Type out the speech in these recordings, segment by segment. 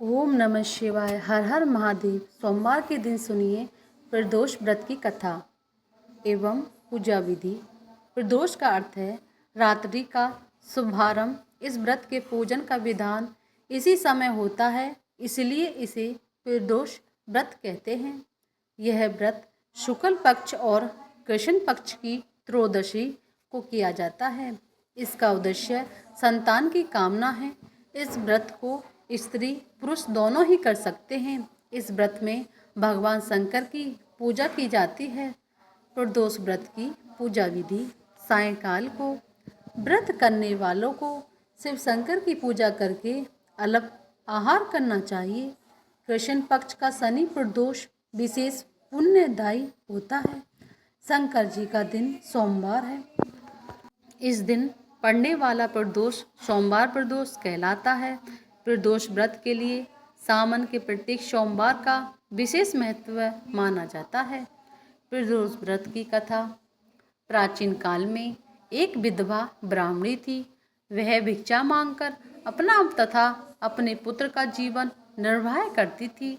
ओम नमः शिवाय। हर हर महादेव। सोमवार के दिन सुनिए प्रदोष व्रत की कथा एवं पूजा विधि। प्रदोष का अर्थ है रात्रि का शुभारंभ। इस व्रत के पूजन का विधान इसी समय होता है, इसलिए इसे प्रदोष व्रत कहते हैं। यह व्रत शुक्ल पक्ष और कृष्ण पक्ष की त्रयोदशी को किया जाता है। इसका उद्देश्य संतान की कामना है। इस व्रत को स्त्री पुरुष दोनों ही कर सकते हैं। इस व्रत में भगवान शंकर की पूजा की जाती है। प्रदोष व्रत की पूजा विधि। सायंकाल को व्रत करने वालों को शिव शंकर की पूजा करके अलग आहार करना चाहिए। कृष्ण पक्ष का शनि प्रदोष विशेष पुण्यदायी होता है। शंकर जी का दिन सोमवार है। इस दिन पड़ने वाला प्रदोष सोमवार प्रदोष कहलाता है। प्रदोष व्रत के लिए सावन के प्रत्येक सोमवार का विशेष महत्व माना जाता है। प्रदोष व्रत की कथा। प्राचीन काल में एक विधवा ब्राह्मणी थी। वह भिक्षा मांगकर अपना तथा अपने पुत्र का जीवन निर्वाह करती थी।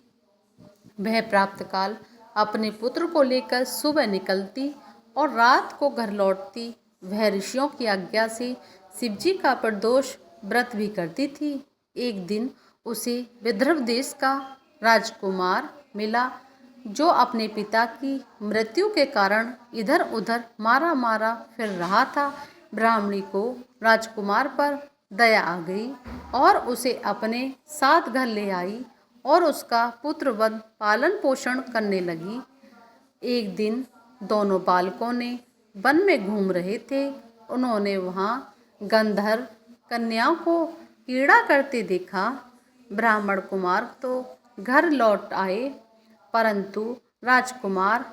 वह प्रातःकाल अपने पुत्र को लेकर सुबह निकलती और रात को घर लौटती। वह ऋषियों की आज्ञा से शिवजी का प्रदोष व्रत भी करती थी। एक दिन उसे विदर्भ देश का राजकुमार मिला, जो अपने पिता की मृत्यु के कारण इधर उधर मारा मारा फिर रहा था। ब्राह्मणी को राजकुमार पर दया आ गई और उसे अपने साथ घर ले आई और उसका पुत्रवध पालन पोषण करने लगी। एक दिन दोनों बालकों ने वन में घूम रहे थे। उन्होंने वहाँ गंधर्व कन्याओं को कीड़ा करते देखा। ब्राह्मण कुमार तो घर लौट आए, परंतु राजकुमार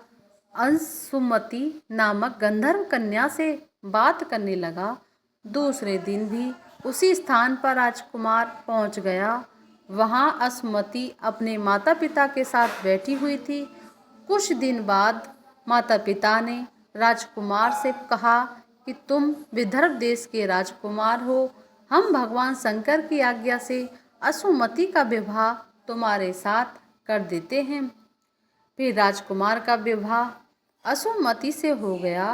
अंशुमति नामक गंधर्व कन्या से बात करने लगा। दूसरे दिन भी उसी स्थान पर राजकुमार पहुंच गया। वहां असुमति अपने माता पिता के साथ बैठी हुई थी। कुछ दिन बाद माता पिता ने राजकुमार से कहा कि तुम विदर्भ देश के राजकुमार हो। हम भगवान शंकर की आज्ञा से असुमति का विवाह तुम्हारे साथ कर देते हैं। फिर राजकुमार का विवाह असुमति से हो गया।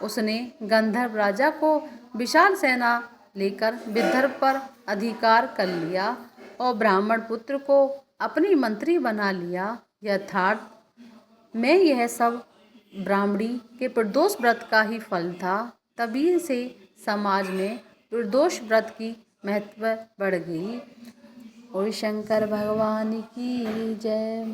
उसने गंधर्व राजा को विशाल सेना लेकर विदर्भ पर अधिकार कर लिया और ब्राह्मण पुत्र को अपनी मंत्री बना लिया। यथार्थ में यह सब ब्राह्मणी के प्रदोष व्रत का ही फल था। तभी से समाज में प्रदोष व्रत की महत्व बढ़ गई। और शंकर भगवान की जय।